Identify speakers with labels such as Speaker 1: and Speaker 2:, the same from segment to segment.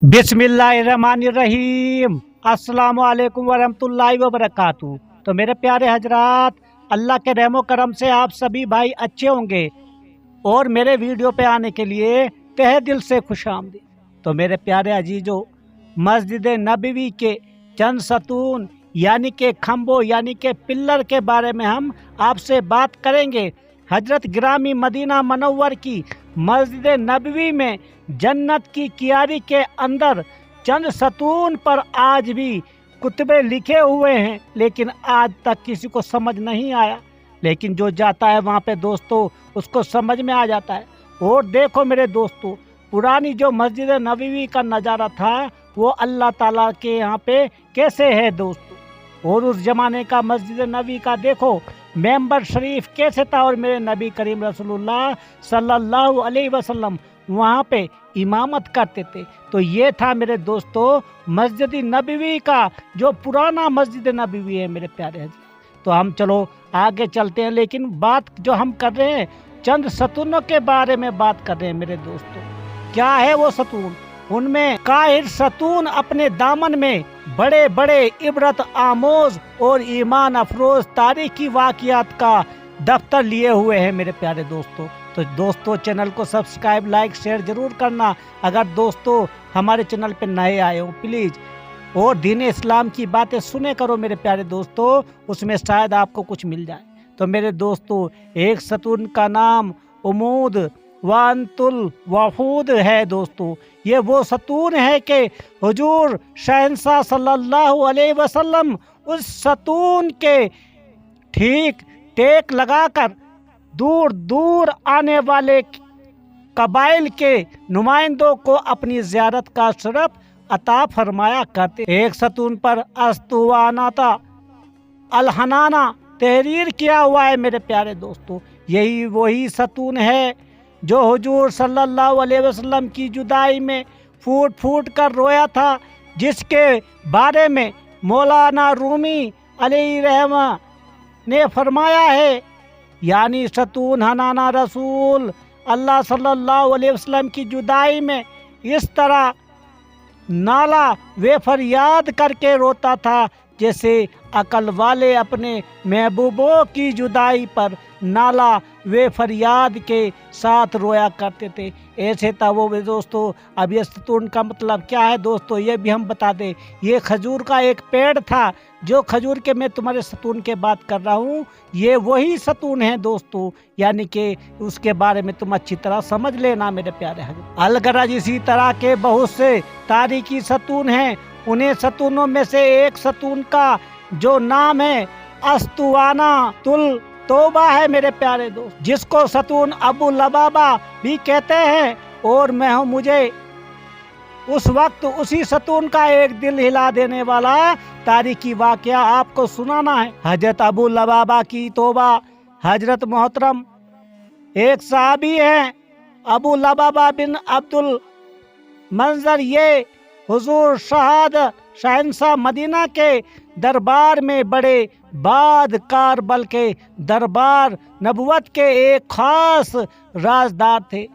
Speaker 1: बिस्मिल्लाहिर्रहमानिर्रहीम अस्सलामु अलैकुम वरहमतुल्लाहि वबरकातुहू। तो मेरे प्यारे हजरात, अल्लाह के रहमो करम से आप सभी भाई अच्छे होंगे और मेरे वीडियो पे आने के लिए तहे दिल से खुशामदीद। तो मेरे प्यारे अजीजों, मस्जिद नबवी के चंद सतून यानी के खम्बों यानी के पिल्लर के बारे में हम आपसे बात करेंगे। हजरत ग्रामी मदीना मनव्वर की मस्जिद नबवी में जन्नत की कियारी के अंदर चंद सतून पर आज भी कुतबे लिखे हुए हैं, लेकिन आज तक किसी को समझ नहीं आया। लेकिन जो जाता है वहाँ पे दोस्तों उसको समझ में आ जाता है। और देखो मेरे दोस्तों, पुरानी जो मस्जिद नबवी का नज़ारा था वो अल्लाह ताला के यहाँ पे कैसे है दोस्तों, और उस ज़माने का मस्जिद नबी का देखो मेंबर शरीफ कैसे था। और मेरे नबी करीम रसूलुल्लाह सल्लल्लाहु अलैहि वसल्लम वहाँ पे इमामत करते थे। तो ये था मेरे दोस्तों मस्जिद नबवी का जो पुराना मस्जिद नबवी है मेरे प्यारे हज़रात। तो हम चलो आगे चलते हैं, लेकिन बात जो हम कर रहे हैं चंद सतूनों के बारे में बात कर रहे हैं मेरे दोस्तों। क्या है वो सतून? उनमें काहिर सतून अपने दामन में बड़े बड़े इबरत आमोज और ईमान अफरोज तारीखी वाक़ियात का दफ्तर लिए हुए हैं मेरे प्यारे दोस्तों। तो दोस्तों चैनल को सब्सक्राइब लाइक शेयर जरूर करना अगर दोस्तों हमारे चैनल पे नए आए हो प्लीज़। और दीन इस्लाम की बातें सुने करो मेरे प्यारे दोस्तों, उसमें शायद आपको कुछ मिल जाए। तो मेरे दोस्तों एक सतून का नाम उमूद वानतुल वहूद है दोस्तों। ये वो सतून है कि हुजूर शहंशाह सल्लल्लाहु अलैहि वसल्लम उस सतून के ठीक टेक लगाकर दूर दूर आने वाले कबाइल के नुमाइंदों को अपनी ज़ियारत का शरफ अता फरमाया करते। एक सतून पर अस्तुवानाता अलहनाना तहरीर किया हुआ है मेरे प्यारे दोस्तों। यही वही सतून है जो हुजूर सल्लल्लाहु अलैहि वसल्लम की जुदाई में फूट फूट कर रोया था, जिसके बारे में मौलाना रूमी अलैहि रहमा ने फरमाया है, यानी सतून हनाना रसूल अल्लाह सल्लल्लाहु अलैहि वसल्लम की जुदाई में इस तरह नाला वे फरियाद करके रोता था जैसे अकल वाले अपने महबूबों की जुदाई पर नाला वे फरियाद के साथ रोया करते थे। ऐसे था वो दोस्तों। अब ये सतून का मतलब क्या है दोस्तों, ये भी हम बता दें। ये खजूर का एक पेड़ था, जो खजूर के मैं तुम्हारे सतून के बात कर रहा हूँ ये वही सतून है दोस्तों, यानी कि उसके बारे में तुम अच्छी तरह समझ लेना मेरे प्यारे हजरात। अलगरज इसी तरह के बहुत से तारीखी सतून हैं। उन्हें सतूनों में से एक सतून का जो नाम है अस्तुवाना तुल तौबा है मेरे प्यारे दोस्त, जिसको सतून अबू लबाबा भी कहते हैं। और मुझे उस वक्त उसी सतून का एक दिल हिला देने वाला तारीखी वाकया आपको सुनाना है। हजरत अबू लबाबा की तौबा। हजरत मोहतरम एक साहबी हैं अबू लबाबा बिन अब्दुल मंजर, ये हुजूर शहंशाह मदीना के दरबार में बड़े बादकार बल्कि दरबार नबुवत के एक खास राजदार थे।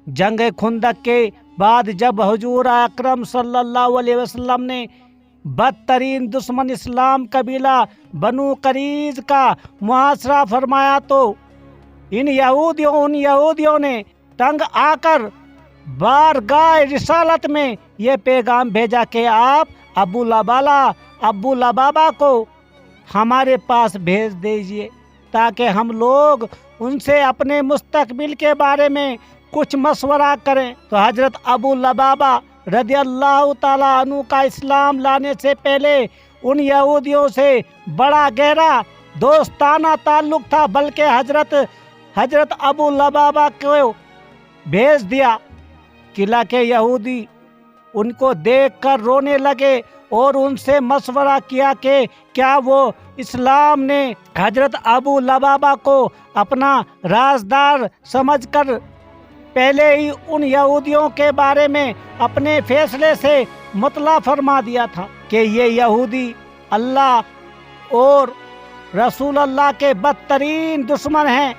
Speaker 1: जंग खुंदक के बाद जब हुजूर अकरम सल्लल्लाहु अलैहि वसल्लम ने बदतरीन दुश्मन इस्लाम कबीला बनु करीज का मुहासरा फरमाया तो उन यहूदियों ने तंग आकर बारगाह रिसालत में ये पैगाम भेजा कि आप अबू लबाबा को हमारे पास भेज दीजिए ताकि हम लोग उनसे अपने मुस्तकबिल के बारे में कुछ मशवरा करें। तो हजरत अबू लबाबा रदियल्लाहु ताला अन्हु का इस्लाम लाने से पहले उन यहूदियों से बड़ा गहरा दोस्ताना ताल्लुक था, बल्कि हजरत अबू लबाबा को भेज दिया। किला के यहूदी उनको देखकर रोने लगे और उनसे मशवरा किया कि क्या वो इस्लाम ने हजरत अबू लबाबा को अपना राजदार समझकर पहले ही उन यहूदियों के बारे में अपने फैसले से मुतला फरमा दिया था कि ये यहूदी अल्लाह और रसूल अल्लाह के बदतरीन दुश्मन हैं,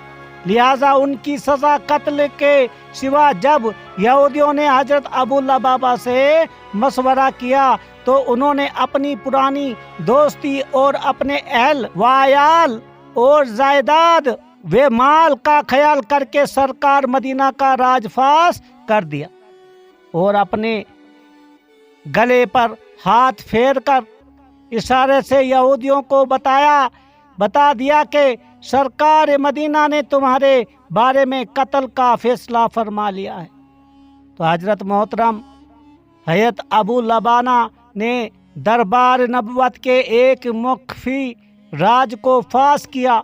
Speaker 1: लिहाजा उनकी सज़ा कत्ल के सिवा जब यहूदियों ने हजरत अबू लबाबा से मशवरा किया तो उन्होंने अपनी पुरानी दोस्ती और अपने अहल वायाल और जायदाद वे माल का ख्याल करके सरकार मदीना का राजफास कर दिया और अपने गले पर हाथ फेर कर इशारे से यहूदियों को बता दिया कि सरकार मदीना ने तुम्हारे बारे में कत्ल का फैसला फरमा लिया है। तो हजरत मोहतरम हयत अबू लबाना ने दरबार नबुवत के एक मुख्फी राज को फाश किया।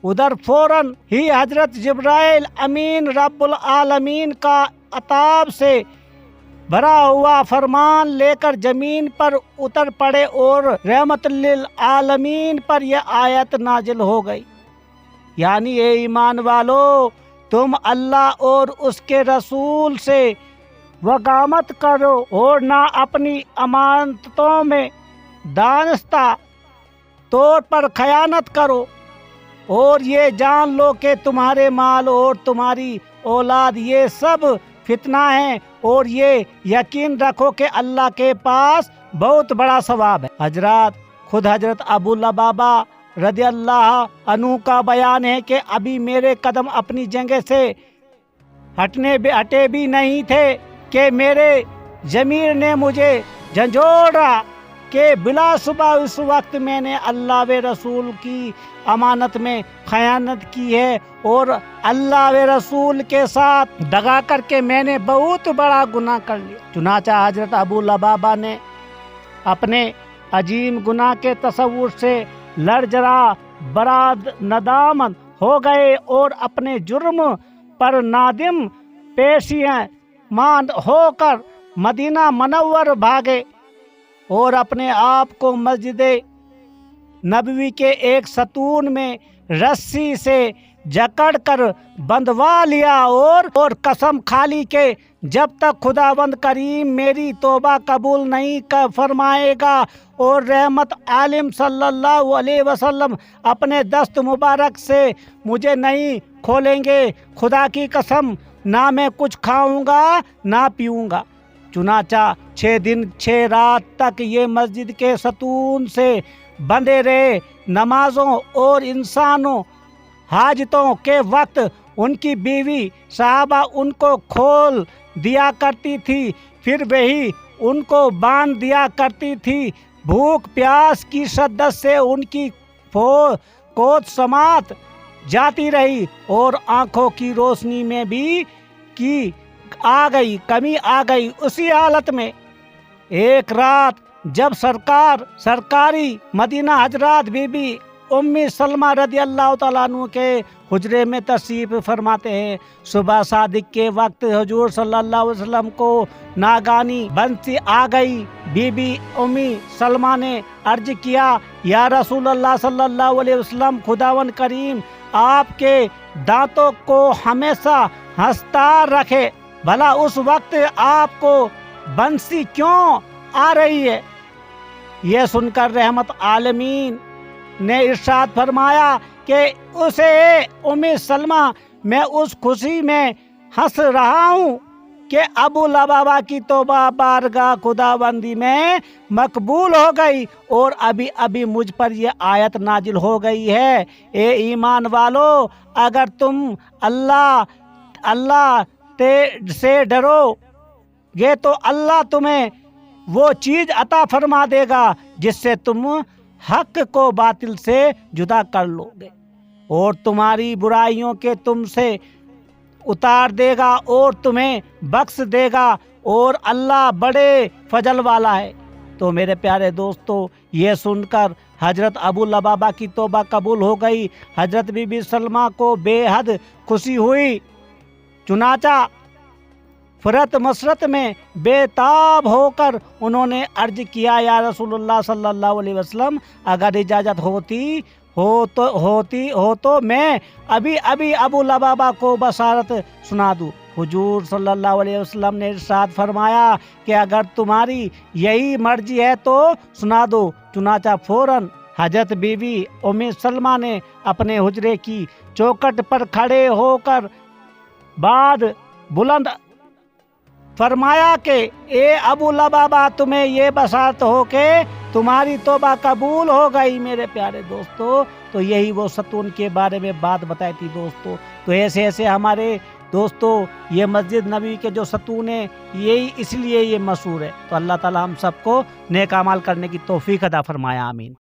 Speaker 1: उधर फौरन ही हजरत जिब्राइल अमीन रब्बुल आलमीन का अताब से भरा हुआ फरमान लेकर जमीन पर उतर पड़े और रहमत लिल आलमीन पर यह आयत नाजिल हो गई, यानी ए ईमान वालो, तुम अल्लाह और उसके रसूल से वगामत करो और ना अपनी अमानतों में दानिस्ता तौर पर खयानत करो, और ये जान लो कि तुम्हारे माल और तुम्हारी औलाद ये सब फितना है, और ये यकीन रखो कि अल्लाह के पास बहुत बड़ा सवाब है। हजरत खुद हजरत अबू लबाबा रज़ी अल्लाह अन्हु का बयान है कि अभी मेरे कदम अपनी जगह से हटे भी नहीं थे कि मेरे ज़मीर ने मुझे झंझोड़ा कि बिला सुबह उस वक्त मैंने अल्लाह व रसूल की अमानत में खयानत की है और अल्लाह व रसूल के साथ दगा करके मैंने बहुत बड़ा गुनाह कर लिया। चुनाचा हजरत अबू लबाबा ने अपने अजीम गुनाह के तसव्वुर से लरजरा बराद नदामत हो गए और अपने जुर्म पर नादिम पेशियां मान होकर मदीना मनव्वर भागे और अपने आप को मस्जिद नबवी के एक सतून में रस्सी से जकड़ कर बंधवा लिया और कसम खा ली कि जब तक खुदावंद करीम मेरी तौबा कबूल नहीं कर फरमाएगा और रहमत आलिम सल्लल्लाहु अलैहि वसल्लम अपने दस्त मुबारक से मुझे नहीं खोलेंगे, खुदा की कसम ना मैं कुछ खाऊंगा ना पीऊंगा। चुनाचा 6 दिन 6 रात तक ये मस्जिद के सतून से बंधे रहे। नमाजों और इंसानों हाजतों के वक्त उनकी बीवी साहबा उनको खोल दिया करती थी, फिर वही उनको बांध दिया करती थी। भूख प्यास की शिद्दत से उनकी कोत समात जाती रही और आंखों की रोशनी में भी कमी आ गई। उसी हालत में एक रात जब सरकारी मदीना हजरत बीबी उम्मी सलमा रदी अल्लाह तआला अन्हु के हुजरे में तशरीफ फरमाते हैं। सुबह सादिक के वक्त हुजूर सल्लल्लाहु अलैहि वसल्लम को नागानी बंसी आ गई। बीबी उम्मी सलमा ने अर्ज किया, या रसूल अल्लाह सल्लल्लाहु अलैहि वसल्लम, खुदावन करीम आपके दांतों को हमेशा हंसता रखे, भला उस वक्त आपको बंसी क्यों आ रही है? यह सुनकर रहमत आलमीन ने इरशाद फरमाया कि उसे उम्मी सलमा, मैं उस खुशी में हंस रहा हूँ कि अबू लबाबा की तौबा बारगाह खुदाबंदी में मकबूल हो गई और अभी अभी मुझ पर यह आयत नाजिल हो गई है। ए ईमान वालो, अगर तुम अल्लाह से डरोगे तो अल्लाह तुम्हें वो चीज़ अता फरमा देगा जिससे तुम हक को बातिल से जुदा कर लोगे और तुम्हारी बुराइयों के तुमसे उतार देगा और तुम्हें बख्श देगा और अल्लाह बड़े फजल वाला है। तो मेरे प्यारे दोस्तों, ये सुनकर हजरत अबू लबाबा की तौबा कबूल हो गई। हजरत बीबी सलमा को बेहद खुशी हुई। चुनाचा फरत मसरत में बेताब होकर उन्होंने अर्ज किया, या रसूलुल्लाह सल्लल्लाहु अलैहि वसल्लम, अगर इजाज़त हो तो मैं अभी अभी अबू लबाबा को बशारत सुना दूँ। हुजूर सल्लल्लाहु अलैहि वसल्लम ने इरशाद फरमाया कि अगर तुम्हारी यही मर्जी है तो सुना दो। चुनाचा फौरन हजरत बीवी उम्मी सलमा ने अपने हुजरे की चौखट पर खड़े होकर बाद बुलंद फरमाया कि ए अबू लबाबा, तुम्हें ये बशारत हो के तुम्हारी तौबा कबूल हो गई। मेरे प्यारे दोस्तों, तो यही वो सतून के बारे में बात बताई थी दोस्तों। तो ऐसे ऐसे हमारे दोस्तों ये मस्जिद नबी के जो सतून है यही इसलिए ये मशहूर है। तो अल्लाह ताला हम सबको नेक अमाल करने की तौफीक अता फरमाया, आमीन।